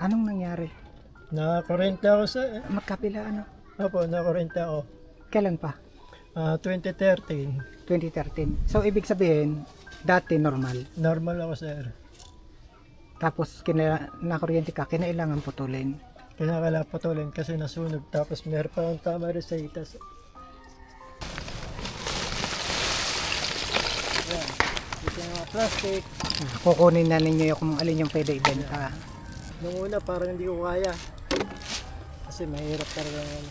Anong nangyari? Nakakurente ako sa... Magkapila ano? Opo, nakakurente ako. Kailan pa? 2013. 2013. So, ibig sabihin, dati normal. Normal ako, sir. Tapos, nakuryente ka, kinailangan putulin. Kailangan putulin kasi nasunog. Tapos meron pa akong tama rin sa itas. Yan. Ito yung mga plastic. Kukunin na ninyo kung alin yung pwede ibenta. Nung una parang hindi ko kaya. Kasi mahirap talaga yan.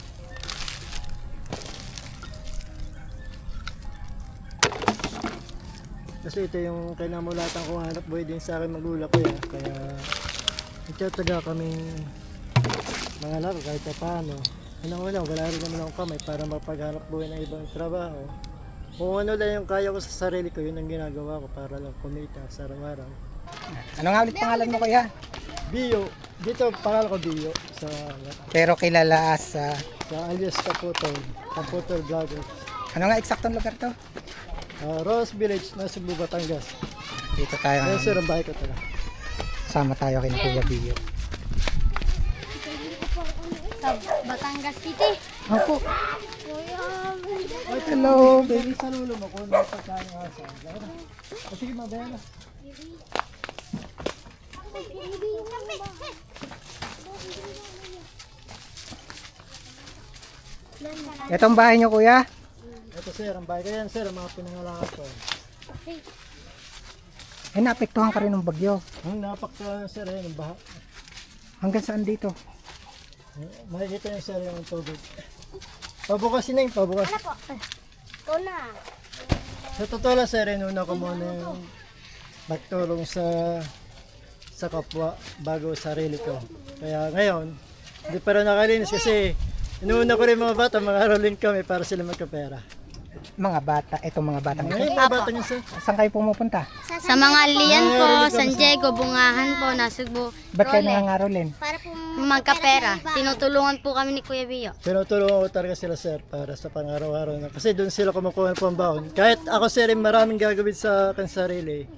Kasi ito yung kinamulatan kong hanap buhay din sa akin magulang ko ya. Kaya nagtataga kaming mga laro kahit pa paano. Unang-una, wala rin naman akong kamay para mapaghanap buhay ng ibang trabaho. Kung ano lang yung kaya ko sa sarili ko, yun ang ginagawa ko para lang kumita sa araw-araw. Ano nga ulit pangalan mo kuya? Bio. Dito pangalan ko Bio sa Pero kilala sa... alias Kaputol. Kaputol Vloggers. Ano nga eksaktong lugar to? Rose Village, nasa Cebu, Batangas. Dito tayo. Kaya sir, ang bahay ko talaga. Sama tayo kay Kuya Bio. Sa Batangas City. Opo. Kuya, Hello, Baby, sa lulo mo kung may pagkain nga sa sige, mabaya na. Itong bahay nyo kuya? Ito sir, ang bahay ko yan sir, ang mga pinangalangan ko. Eh, naapektuhan ka rin ng bagyo. Ang napakta sir, yan ang baha. Hanggang saan dito? Makikita niyo sir yung tubig. Pabukasin na yung pabukas. ano po? Ikaw na. Sa totoo lang sir, inuna ko muna yung magtulong sa kapwa bago sarili ko. Kaya ngayon, hindi pa rin nakalinis kasi inuuna ko rin mga bata, mga rolling kami para sila magkapera. Mga bata, itong mga batang ito. Ngayon, mga bata niya sir. Saan kayo pumupunta? Sa mga liyan po, San Diego, Bungahan po, Nasugbo. Ba't kayo nangangarolin? Para po magkapera. Tinutulungan po kami ni Kuya Bio. Tinutulungan ko talaga sila sir para sa pang-araw-araw na. Kasi doon sila kumukuha ng pambaon. Kahit ako sir, maraming gagawin sa akin sarili.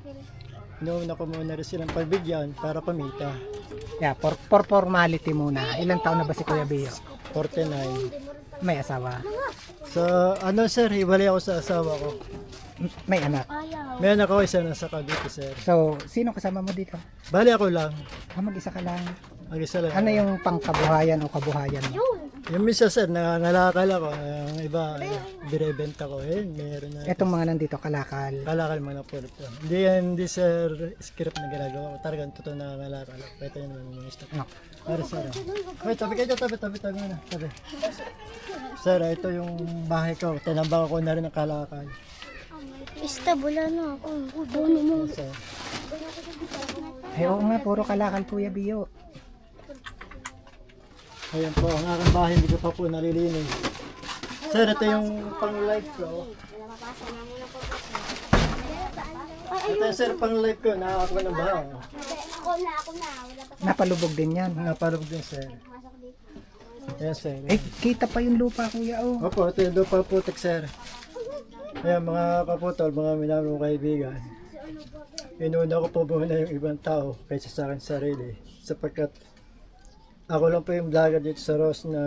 Inuuna ko muna rin silang pagbigyan para pamita. Yeah, for formality muna. Ilang taon na ba si Kuya Bio? 49. May asawa? So, ano sir, hiwalay ako sa asawa ko. May anak? May anak ako isa nasa Cavite sir. So, sino kasama mo dito? Bali ako lang. Mag-isa ka lang. Mag-isa lang. Ano yung pangkabuhayan o kabuhayan mo? Yung misa sir, nangangalakal ako. Yung iba, binibenta ko. Meron na. Etong mga nandito, kalakal. Kalakal mga po ito. Hindi sir, script na ginagawa ko. Talagang totoo na nangangalakal ako. Ito yun naman yung stock. No. Para sir. Wait, tabi kayo, tabi muna. Tabi. Sir, ito yung bahay ko. Tinambang ko na rin ang kalakal. Istabula na ako. Bono mo. Sir. Ay, oo nga, puro kalakal Kuya Bio. Ayan po, ang aking bahay hindi ko pa po nalilinis. Sir, ito yung pang-live ko. Ito sir, pang-live ko. Nakakakuha ng baha. Ako na. Wala pa. Napalubog din yan. Napalog din sir. Ayan sir. Eh, kita pa yung lupa Kuya oh. Opo, ito yung doon putik sir. Ayan mga kaputol, mga minamang kaibigan. Inuna ko po muna yung ibang tao kaysa sa akin sarili. Sapagkat ako lang po yung vlogger dito sa Ross na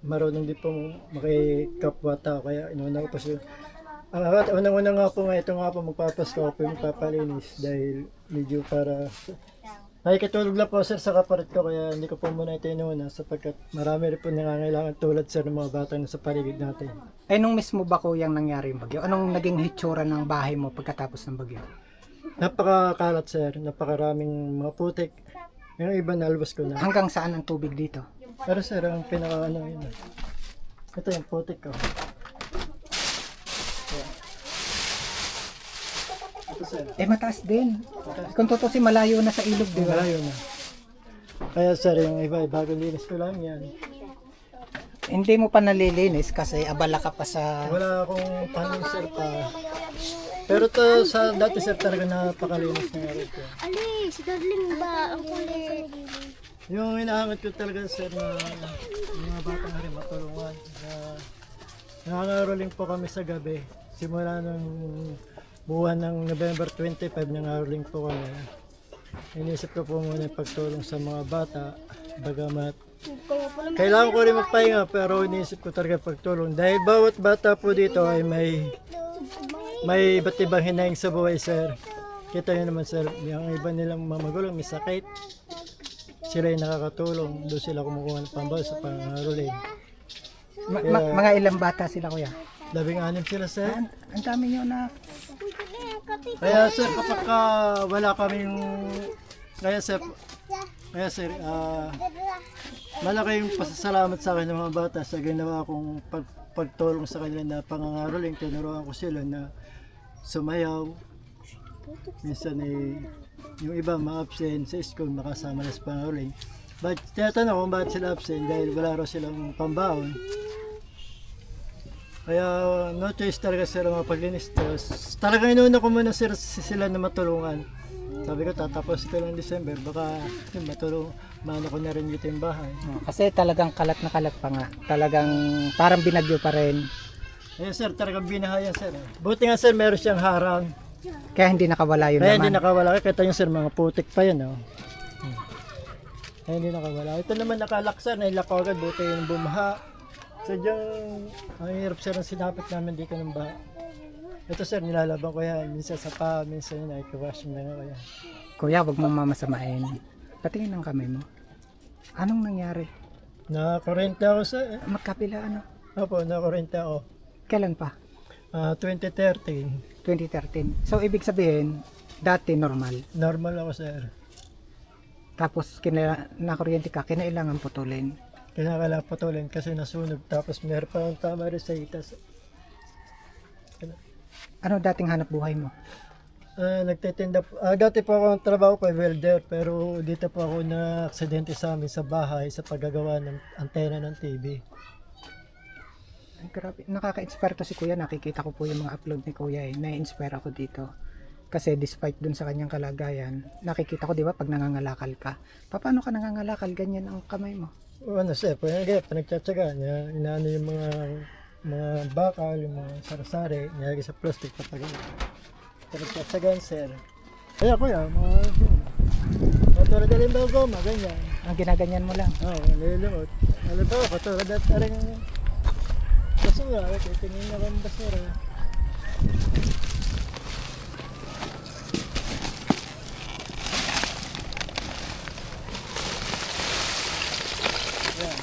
marunong din po makikapwa tao. Kaya inuna ko po siya. Unang-una nga po ito nga po magpapasko ako po yung papalinis dahil medyo para nakikitulog lang po sir sa kapalit ko kaya hindi ko po muna ito inuna sapagkat marami rin po nangangailangan tulad sir ng mga bata na sa paligid natin. Eh, nung mismo ba Kuyang nangyari yung bagyo? Anong naging hitsura ng bahay mo pagkatapos ng bagyo? Napakakalat sir, napakaraming mga putik. Yung iba nalabas ko na. Hanggang saan ang tubig dito? Pero sir, ang pinaka ano yun. Ito yung putik ko. Ito sir. Eh, mataas din. Kung tutusin, malayo na sa ilog, di ba? Malayo na. Kaya sir, yung iba, bagong linis ko lang yan. Hindi mo pa nalilinis kasi abala ka pa sa... Wala akong tanong sir pa. Pero to sa dati sir talaga napakalinis na rin ko. Ali, si Darling ba? Ang kulit. Yung hinahangat ko talaga sir na yung mga bata na rin matulungan. Nangangaroling po kami sa gabi. Simula ng buwan ng November 25 nangangaroling po kami. inisip ko po muna yung pagtulong sa mga bata, bagamat kailangan ko rin magpahinga, pero inisip ko talaga pagtulong dahil bawat bata po dito ay may iba't ibang hinaing sa buhay, sir. Kita nyo naman, sir, yung iba nilang mga magulang may sakit, sila yung nakakatulong, doon sila kumukuha ng pambal sa pangaruling. Mga ilang bata sila, kuya? 16 sila, sir. Ang dami nyo na. Kaya sir, kapag wala kaming, kaya sir, malaki yung pasasalamat sa akin ng mga bata sa ginawa kong pagtulong sa kanila na pangangaroling. Tinuruan ko sila na sumayaw. Minsan yung iba ma-absent sa school, makasama na sa pangangaroling. But tinatanong kung bakit sila absent dahil wala raw silang pambaon. Kaya no choice talaga sila mapaglinis. Talagang inuna ko muna sila na matulungan. Sabi ko tatapos ko lang December, baka maano ko na rin dito yung bahay. Kasi talagang kalat na kalat pa nga. Talagang parang binagyo pa rin. Ayun sir, talagang binahayan sir. Buti nga sir, meron siyang harang. Kaya hindi nakawala yun Kaya naman. hindi nakawala. Kita nyo sir, mga putik pa yun. Oh. Kaya hindi nakawala. Ito naman nakalaksan, nailakaw agad. Buti yung bumaha. Sadyang ang hirap sir ang sinapit namin dito ng baha. Ito sir, nilalaban ko yan. Minsan sa pa, minsan yun ay kawash mo na kaya. Kuya, wag mong mamasamain. Patingin ang kamay mo. Anong nangyari? Nakakurente ako sir. Magkapila ano? Opo, nakakurente ako. Kailan pa? 2013. 2013. So, ibig sabihin, dati normal. Normal ako sir. Tapos, nakuryente ka, kinailangan putulin. Kinakailangan patuloy kasi nasunog. Tapos meron pa ang tama rin sa itas. Ano dating hanap buhay mo? Nagtitinda po. Dati po ako ang trabaho ko ay welder, pero dito po ako na aksidente sa amin sa bahay sa paggagawa ng antena ng TV. Ay, grabe. Nakaka-inspire to si Kuya. Nakikita ko po yung mga upload ni Kuya eh. Na-inspire ako dito. Kasi despite dun sa kanyang kalagayan, nakikita ko, di ba, pag nangangalakal ka. Paano ka nangangalakal? Ganyan ang kamay mo. Ano sir, pinagtsatsaga niya, inaano yung mga bakal, yung mga sarasari, nilagay sa plastic patagay. Pinagtsatsagaan sir. Kaya kuya, katulad na rin daw goma, ganyan. Ang ginaganyan mo lang. Oo, nililungot. Alam ba, katulad at aring basura, titingin na kang basura. Yan,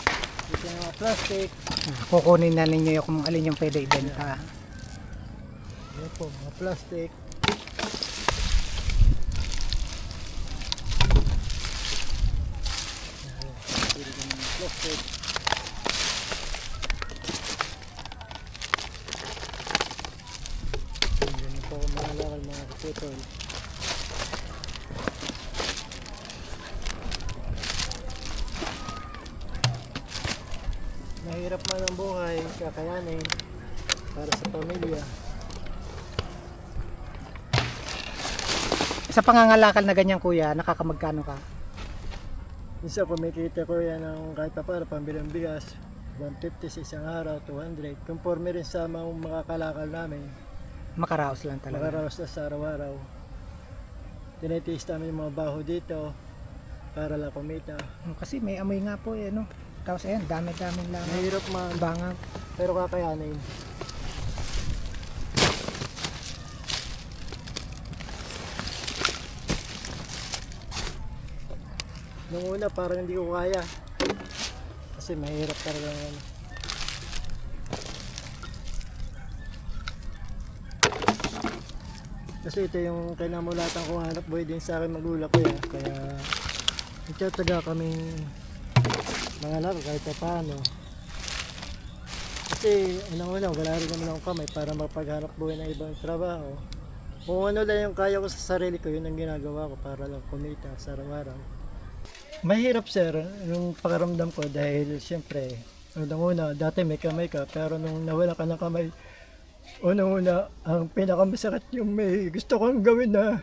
dito yung mga plastic. Kukunin na ninyo yung kung alin yung pwede ibenta. Yan po, mga plastic. Plastic. Yan po mga lakal, mga kaputol. Mahirap man ang buhay, kakayanin para sa pamilya. Sa pangangalakal na ganyan, Kuya, nakakamagkano ka? Isa kumikita ko yan ng kahit pa para pambilang bigas, 150 sa isang araw, 200. Conforme rin sa mga kalakal namin, Makaraos lang talaga. makaraos na sa araw-araw. Tinitiis namin yung mga baho dito para lang kumita. Kasi may amoy nga po eh, no? Tapos ayan, dami-daming lang. Mahirap man, Bangag. pero kakayanin. Nung una parang hindi ko kaya. Kasi mahirap talaga ano. Kasi ito yung kinamulatan kong hanap buhay din sa akin magulang ko yan. Kaya nagtataga kaming mga laro kahit pa paano. Kasi unang-una wala rin naman akong kamay para mapaghanap buhay ng ibang trabaho. Kung ano lang yung kaya ko sa sarili ko, yun ang ginagawa ko para lang kumita sa araw-araw. Mahirap sir, yung pakaramdam ko dahil siyempre, unang-una, dati may kamay ka, pero nung nawala ka ng kamay, unang-una, ang pinakamasakit yung may gusto kong gawin na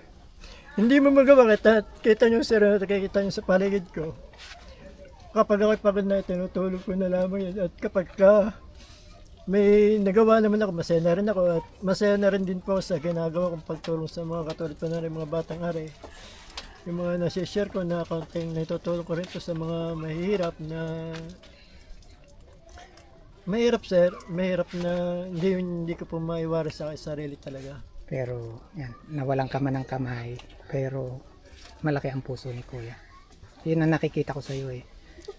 hindi mo magawa. Kita nyo sir, nakikita nyo sa paligid ko. Kapag ako'y pagod na, tinutulog ko na lamang yun. At kapag may nagawa naman ako, masaya na rin ako. At masaya na rin din po sa ginagawa kong pagtulong sa mga katulad ko na rin mga batang ari. yung mga nasi-share ko na kaunting naitutulong ko rin to sa mga mahihirap na mahirap na hindi ko po maiwari sa aking sarili talaga. Pero yan, nawalan ka man ng kamay, pero malaki ang puso ni Kuya. Yun ang nakikita ko sa iyo eh.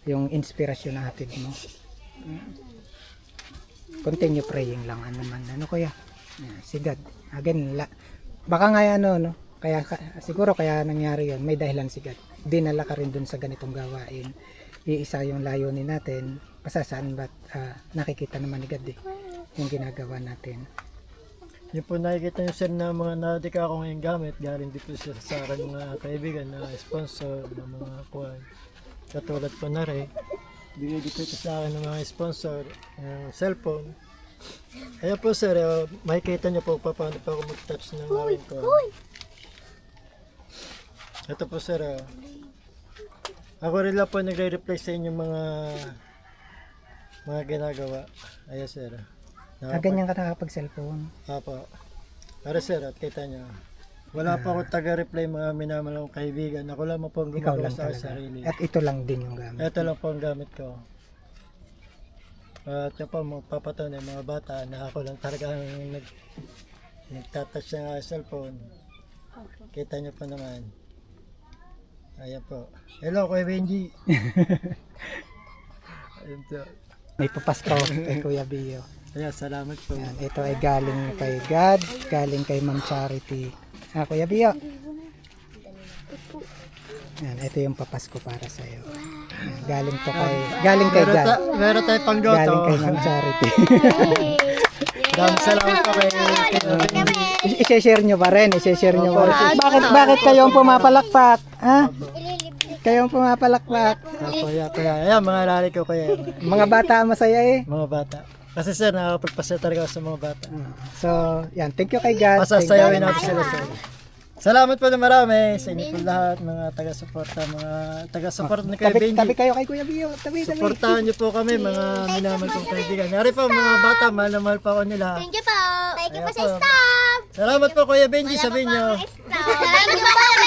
Yung inspirasyon na hatid mo. Continue praying lang naman. Ano Kuya? Yan, si God. Again, baka nga ano, no? Kaya siguro kaya nangyari yun. May dahilan si God. Dinala ka rin dun sa ganitong gawain. Iisa yung layunin natin. Pasasaan ba't nakikita naman ni God eh, yung ginagawa natin. Yung po nakikita nyo sir na mga nadika ako ngayong gamit, galing dito siya sa akin mga kaibigan na sponsor ng mga kuwan. Katulad po na rin, bigay dito ito sa akin ng mga sponsor, cellphone. Ayan po sir, makikita nyo po paano pa ako mag-touch ng aking kuwan. Ito po sir, ako rin lang po nagre-reply sa inyong mga ginagawa. Ayan sir. Ganyan ka nakapag-cellphone. Apo. Para sir, at kita nyo. Wala pa ako taga-reply mga minamalang kaibigan. Ako lang po ang Ikaw gumagawa lang sa aking talaga. sarili. At ito lang din yung gamit. Ito lang po ang gamit ko. At yun po, magpapatunay mga bata na ako lang talaga ang nagtatouch ng aking cellphone. Kita nyo po naman. Ayan po. Hello, Kuya Benji. Ayan po. May papasko kay Kuya Bio. Ayan, salamat po. Yan, ito ay galing kay God, galing kay Ma'am Charity. Kuya Bio. Yan, ito yung papasko para sa iyo. Galing kay God. Meron tayo pang goto. Galing kay Ma'am Charity. Dami salamat po kay Benji. I-share nyo pa rin, i-share nyo pa rin. Bakit kayo ang pumapalakpak? Ha? Kayo ang pumapalakpak. Kaya, ayan, mga lali ko kaya. Mga bata ang masaya eh. Mga bata. Kasi sir, nakapagpasaya talaga ako sa mga bata. So, yan, thank you kay God. Pasasayawin natin sila sir. Salamat po na marami sa inyo po lahat, mga taga-suporta, ni Kuya Benji. Tabi kayo kay Kuya Bio. Tabi. Suportahan niyo po kami, mga minamahal kong kaibigan. Nari po, mga bata, mahal na mahal pa ako nila. Thank you po. Thank you po sa Ayan po. staff. Salamat po Kuya Benji, sabihin niyo. Salamat po.